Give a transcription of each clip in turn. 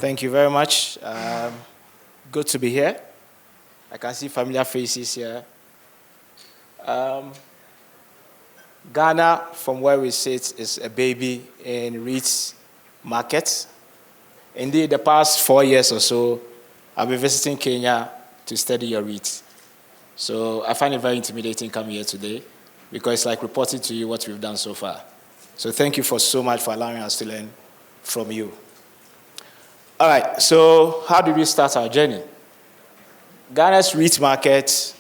Thank you very much. Good to be here. I can see familiar faces here. Ghana, from where we sit, is a baby in REIT market. Indeed, the past 4 years or so, I've been visiting Kenya to study your REIT. So I find it very intimidating coming here today because it's like reporting to you what we've done so far. So thank you so much for allowing us to learn from you. All right, so how did we start our journey? Ghana's REIT market,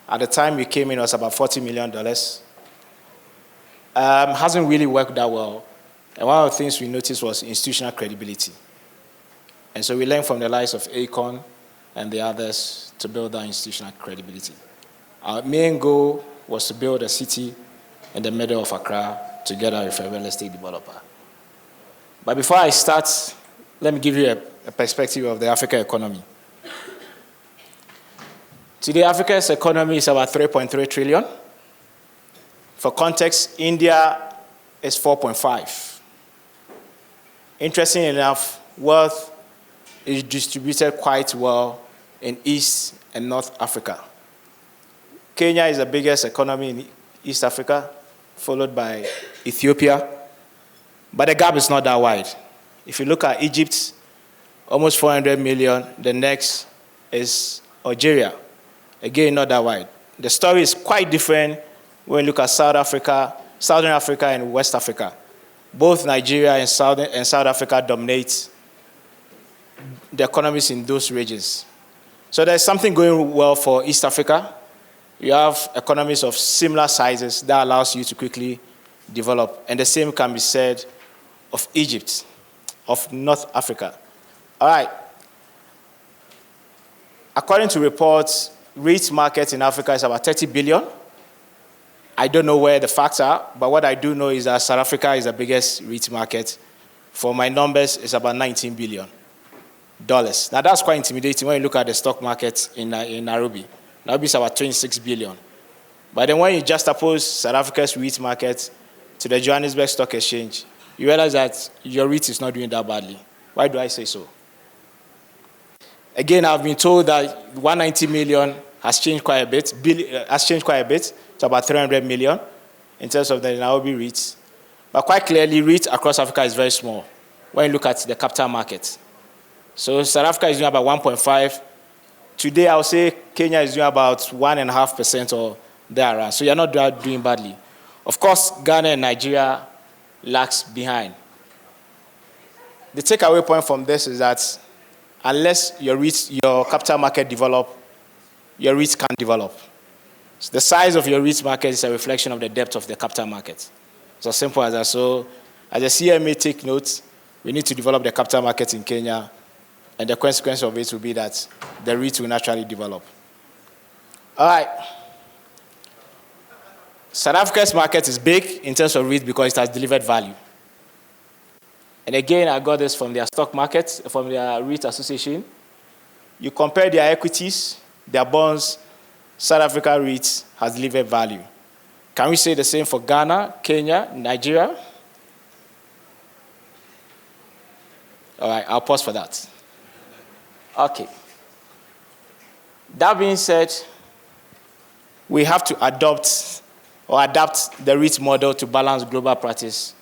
at the time we came in, was about $40 million. Hasn't really worked that well. And one of the things we noticed was institutional credibility. And so we learned from the likes of Akon and the others to build that institutional credibility. Our main goal was to build a city in the middle of Accra together with a real estate developer. But before I start, let me give you a perspective of the African economy. Today, Africa's economy is about 3.3 trillion. For context, India is 4.5. Interestingly enough, wealth is distributed quite well in East and North Africa. Kenya is the biggest economy in East Africa, followed by Ethiopia. But the gap is not that wide. If you look at Egypt, almost 400 million. The next is Algeria. Again, not that wide. The story is quite different when you look at Southern Africa and West Africa. Both Nigeria and South Africa dominate the economies in those regions. So there's something going well for East Africa. You have economies of similar sizes that allows you to quickly develop. And the same can be said of Egypt, of North Africa. All right. According to reports, REIT market in Africa is about 30 billion. I don't know where the facts are, but what I do know is that South Africa is the biggest REIT market. For my numbers, it's about $19 billion. Now that's quite intimidating when you look at the stock market in Nairobi. Nairobi is about 26 billion. But then when you just oppose South Africa's REIT market to the Johannesburg Stock Exchange, you realize that your REIT is not doing that badly. Why do I say so? Again, I've been told that 190 million has changed quite a bit, to about 300 million in terms of the Nairobi REITs. But quite clearly, REIT across Africa is very small when you look at the capital market. So South Africa is doing about 1.5. Today, I would say Kenya is doing about 1.5% or therearound. So you're not doing badly. Of course, Ghana and Nigeria lags behind. The takeaway point from this is that unless your capital market develop, your REIT can't develop. So the size of your REIT market is a reflection of the depth of the capital market. It's as simple as that. So as a CMA, take note, we need to develop the capital market in Kenya, and the consequence of it will be that the REIT will naturally develop. All right. South Africa's market is big in terms of REIT because it has delivered value. And again, I got this from their stock market, from their REIT association. You compare their equities, their bonds, South Africa REIT has delivered value. Can we say the same for Ghana, Kenya, Nigeria? All right, I'll pause for that. Okay. That being said, we have to adapt the REIT model to balance global practice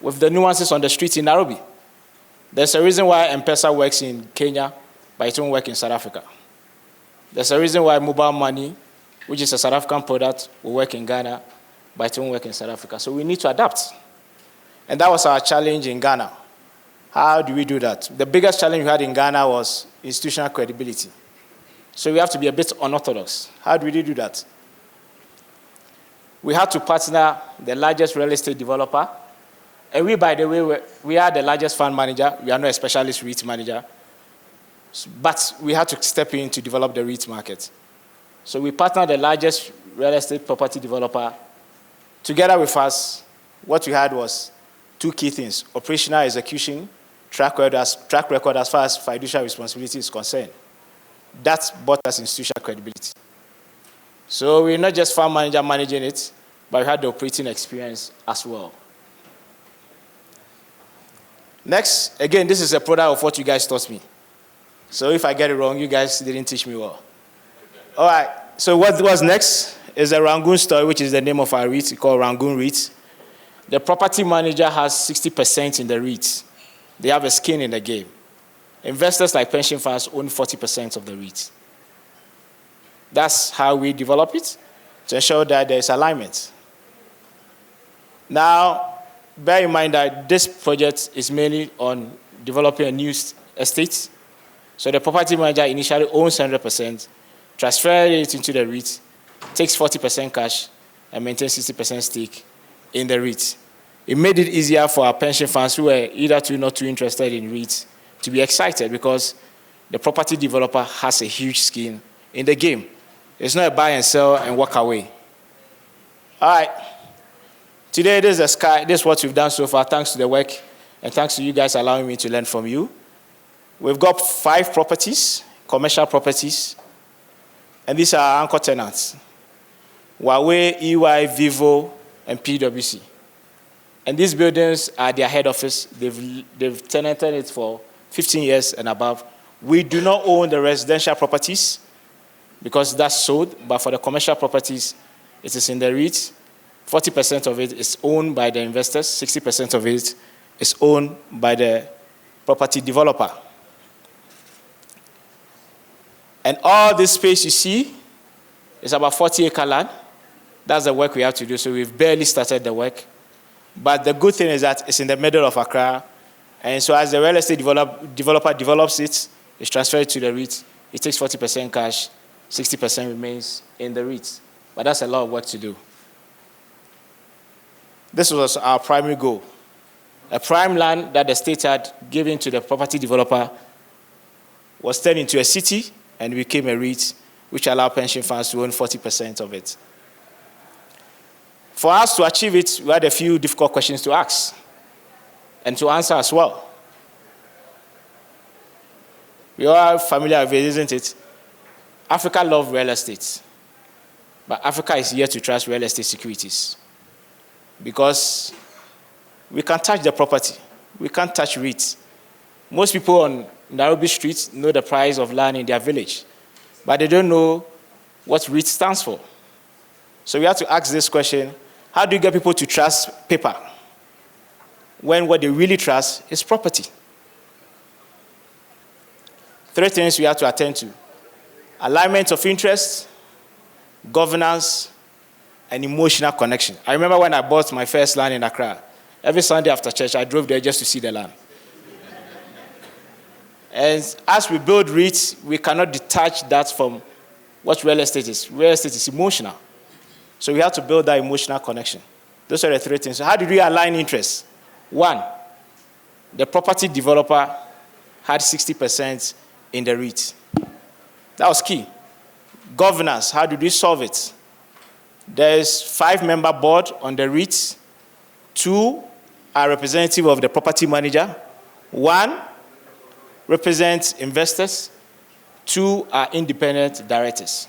with the nuances on the street in Nairobi. There's a reason why M-Pesa works in Kenya, but it won't work in South Africa. There's a reason why mobile money, which is a South African product, will work in Ghana, but it won't work in South Africa. So we need to adapt. And that was our challenge in Ghana. How do we do that? The biggest challenge we had in Ghana was institutional credibility. So we have to be a bit unorthodox. How do we do that? We had to partner the largest real estate developer. And we, by the way, we are the largest fund manager. We are not a specialist REIT manager. But we had to step in to develop the REIT market. So we partnered the largest real estate property developer. Together with us, what we had was two key things: operational execution, track record as far as fiduciary responsibility is concerned. That brought us institutional credibility. So we're not just fund manager managing it, but we had the operating experience as well. Next, again, this is a product of what you guys taught me. So if I get it wrong, you guys didn't teach me well. All right, so what was next is the Rangoon story, which is the name of our REIT called Rangoon REIT. The property manager has 60% in the REIT. They have a skin in the game. Investors like pension funds own 40% of the REIT. That's how we develop it, to ensure that there is alignment. Now, bear in mind that this project is mainly on developing a new estate. So the property manager initially owns 100%, transfers it into the REIT, takes 40% cash, and maintains 60% stake in the REIT. It made it easier for our pension funds who were either not too interested in REITs to be excited because the property developer has a huge skin in the game. It's not a buy and sell and walk away. All right. Today, this is the sky. This is what we've done so far, thanks to the work and thanks to you guys allowing me to learn from you. We've got 5 properties, commercial properties, and these are our anchor tenants: Huawei, EY, Vivo, and PwC. And these buildings are their head office. They've tenanted it for 15 years and above. We do not own the residential properties because that's sold, but for the commercial properties, it is in the REIT. 40% of it is owned by the investors, 60% of it is owned by the property developer. And all this space you see is about 40-acre land. That's the work we have to do, so we've barely started the work. But the good thing is that it's in the middle of Accra, and so as the real estate developer develops it, it's transferred to the REIT. It takes 40% cash, 60% remains in the REIT. But that's a lot of work to do. This was our primary goal. A prime land that the state had given to the property developer was turned into a city and became a REIT, which allowed pension funds to own 40% of it. For us to achieve it, we had a few difficult questions to ask and to answer as well. We all are familiar with it, isn't it? Africa loves real estate, but Africa is yet to trust real estate securities because we can't touch the property. We can't touch REITs. Most people on Nairobi Street know the price of land in their village, but they don't know what REIT stands for. So we have to ask this question: how do you get people to trust paper when what they really trust is property? 3 things we have to attend to: alignment of interest, governance, and emotional connection. I remember when I bought my first land in Accra, every Sunday after church, I drove there just to see the land. And as we build REITs, we cannot detach that from what real estate is. Real estate is emotional. So we have to build that emotional connection. Those are the 3 things. So how did we align interests? 1, the property developer had 60% in the REIT. That was key. Governance, how did we solve it? There's 5-member board on the REIT. 2 are representative of the property manager. 1 represents investors. 2 are independent directors.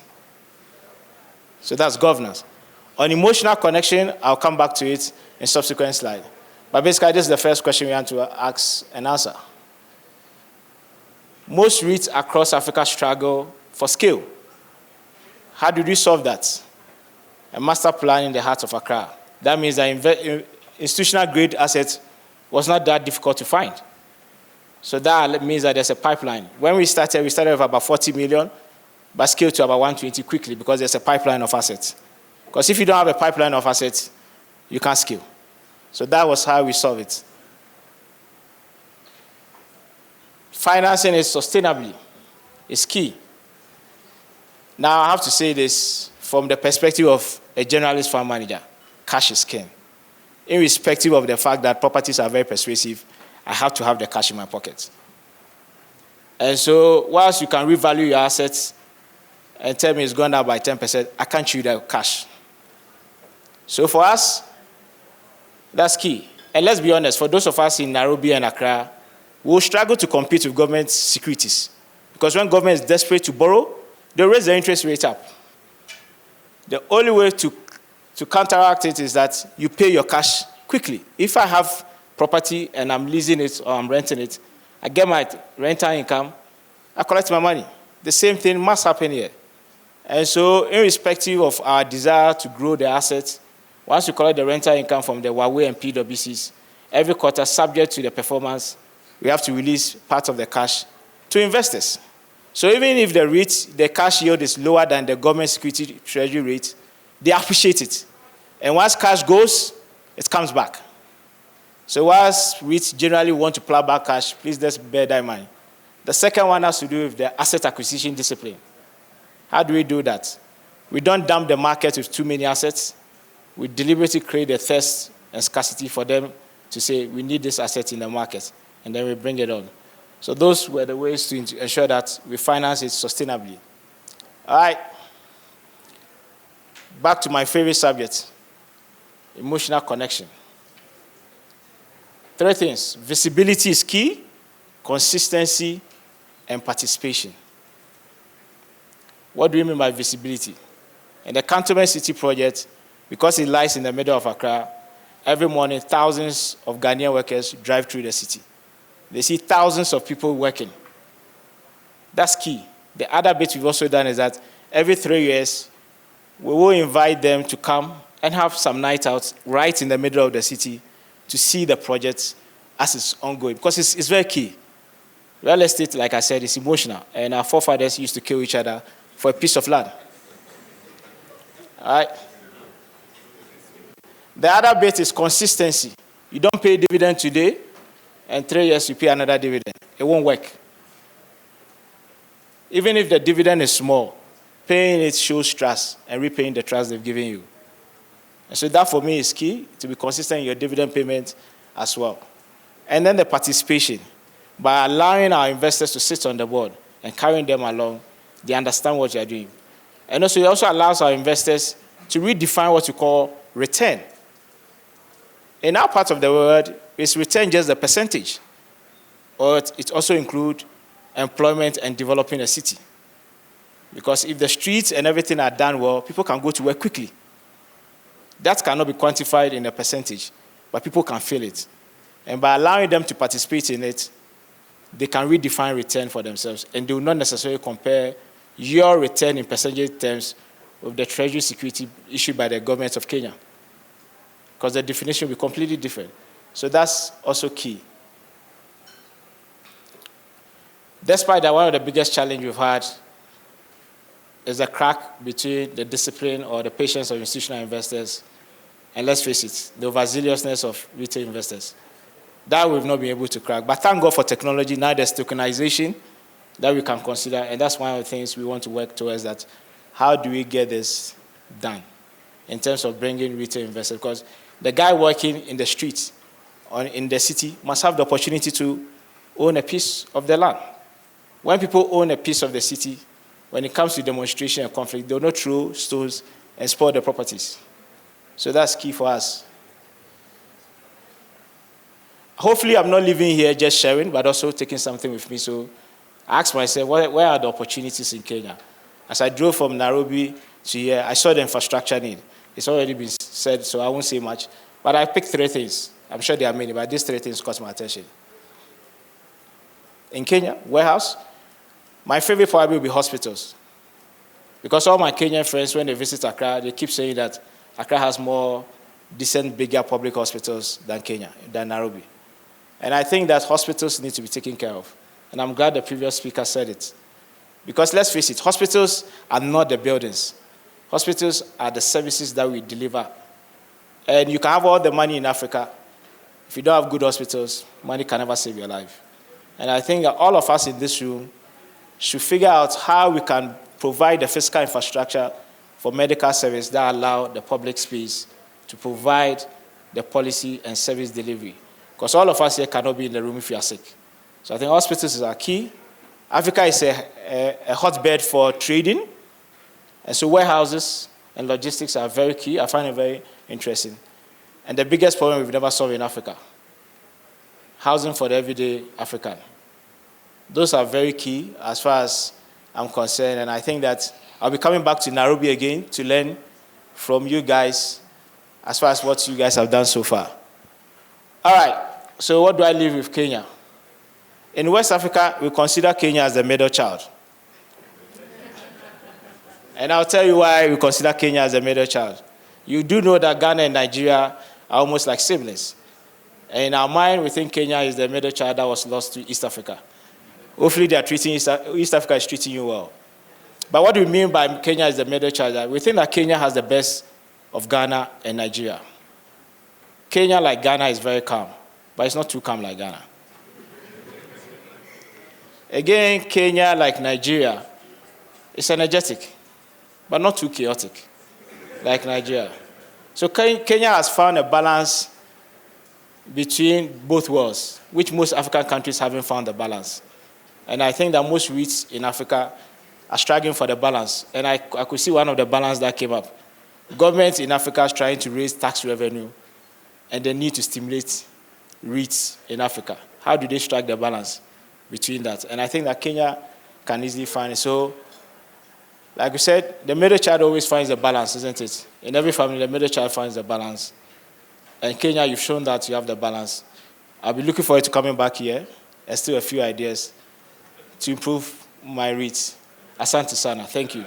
So that's governance. On emotional connection, I'll come back to it in subsequent slide. But basically, this is the first question we want to ask and answer. Most REITs across Africa struggle for scale. How did we solve that? A master plan in the heart of Accra. That means that institutional grade assets was not that difficult to find. So that means that there's a pipeline. When we started with about 40 million, but scaled to about 120 quickly because there's a pipeline of assets. Because if you don't have a pipeline of assets, you can't scale. So that was how we solved it. Financing it sustainably is key. Now, I have to say this from the perspective of a generalist fund manager: cash is king. Irrespective of the fact that properties are very persuasive, I have to have the cash in my pocket. And so, whilst you can revalue your assets and tell me it's gone down by 10%, I can't chew the cash. So for us, that's key. And let's be honest, for those of us in Nairobi and Accra, we'll struggle to compete with government securities. Because when government is desperate to borrow, they raise the interest rate up. The only way to counteract it is that you pay your cash quickly. If I have property and I'm leasing it or I'm renting it, I get my rental income, I collect my money. The same thing must happen here. And so irrespective of our desire to grow the assets, once we collect the rental income from the Huawei and PwCs, every quarter, subject to the performance, we have to release part of the cash to investors. So even if the REIT, the cash yield is lower than the government security treasury rate, they appreciate it. And once cash goes, it comes back. So whilst REITs generally want to plow back cash, please just bear that in mind. The second one has to do with the asset acquisition discipline. How do we do that? We don't dump the market with too many assets. We deliberately create a thirst and scarcity for them to say, we need this asset in the market, and then we bring it on. So those were the ways to ensure that we finance it sustainably. All right. Back to my favorite subject, emotional connection. 3 things. Visibility is key, consistency, and participation. What do we mean by visibility? In the Cantonment City project, because it lies in the middle of Accra, every morning thousands of Ghanaian workers drive through the city. They see thousands of people working. That's key. The other bit we've also done is that every 3 years, we will invite them to come and have some night out right in the middle of the city to see the project as it's ongoing, because it's very key. Real estate, like I said, is emotional, and our forefathers used to kill each other for a piece of land. All right. The other bit is consistency. You don't pay dividend today, and 3 years you pay another dividend. It won't work. Even if the dividend is small, paying it shows trust and repaying the trust they've given you. And so that for me is key, to be consistent in your dividend payment as well. And then the participation. By allowing our investors to sit on the board and carrying them along, they understand what you're doing. And also, it also allows our investors to redefine what we call return. In our part of the world, is return just the percentage? Or it also includes employment and developing a city? Because if the streets and everything are done well, people can go to work quickly. That cannot be quantified in a percentage, but people can feel it. And by allowing them to participate in it, they can redefine return for themselves, and they will not necessarily compare your return in percentage terms with the treasury security issued by the government of Kenya, because the definition will be completely different. So that's also key. Despite that, one of the biggest challenges we've had is the crack between the discipline or the patience of institutional investors and, let's face it, the overzealousness of retail investors. That we've not been able to crack. But thank God for technology. Now there's tokenization that we can consider, and that's one of the things we want to work towards, that how do we get this done in terms of bringing retail investors? Because the guy working in the streets or in the city must have the opportunity to own a piece of the land. When people own a piece of the city, when it comes to demonstration and conflict, they'll not throw stones and spoil the properties. So that's key for us. Hopefully, I'm not living here just sharing, but also taking something with me. So I asked myself, where are the opportunities in Kenya? As I drove from Nairobi to here, I saw the infrastructure need. It's already been said, so I won't say much. But I picked 3 things. I'm sure there are many, but these 3 things caught my attention. In Kenya, warehouse. My favorite probably will be hospitals. Because all my Kenyan friends, when they visit Accra, they keep saying that Accra has more decent, bigger public hospitals than Kenya, than Nairobi. And I think that hospitals need to be taken care of. And I'm glad the previous speaker said it. Because let's face it, hospitals are not the buildings. Hospitals are the services that we deliver. And you can have all the money in Africa. If you don't have good hospitals, money can never save your life. And I think that all of us in this room should figure out how we can provide the physical infrastructure for medical service that allow the public space to provide the policy and service delivery. Because all of us here cannot be in the room if you are sick. So I think hospitals are key. Africa is a hotbed for trading. And so warehouses and logistics are very key. I find it very interesting. And the biggest problem we've never solved in Africa, housing for the everyday African. Those are very key as far as I'm concerned. And I think that I'll be coming back to Nairobi again to learn from you guys as far as what you guys have done so far. All right. So what do I leave with Kenya? In West Africa, we consider Kenya as the middle child. And I'll tell you why we consider Kenya as the middle child. You do know that Ghana and Nigeria are almost like siblings. And in our mind, we think Kenya is the middle child that was lost to East Africa. Hopefully, they are treating East Africa is treating you well. But what do we mean by Kenya is the middle child? We think that Kenya has the best of Ghana and Nigeria. Kenya, like Ghana, is very calm, but it's not too calm like Ghana. Again, Kenya, like Nigeria, is energetic, but not too chaotic, like Nigeria. So Kenya has found a balance between both worlds, which most African countries haven't found the balance. And I think that most REITs in Africa are struggling for the balance. And I could see one of the balance that came up. Governments in Africa is trying to raise tax revenue, and they need to stimulate REITs in Africa. How do they strike the balance between that? And I think that Kenya can easily find it. So, like we said, the middle child always finds the balance, isn't it? In every family, the middle child finds the balance. And Kenya, you've shown that you have the balance. I'll be looking forward to coming back here and still a few ideas to improve my REITs. Asante sana. Thank you.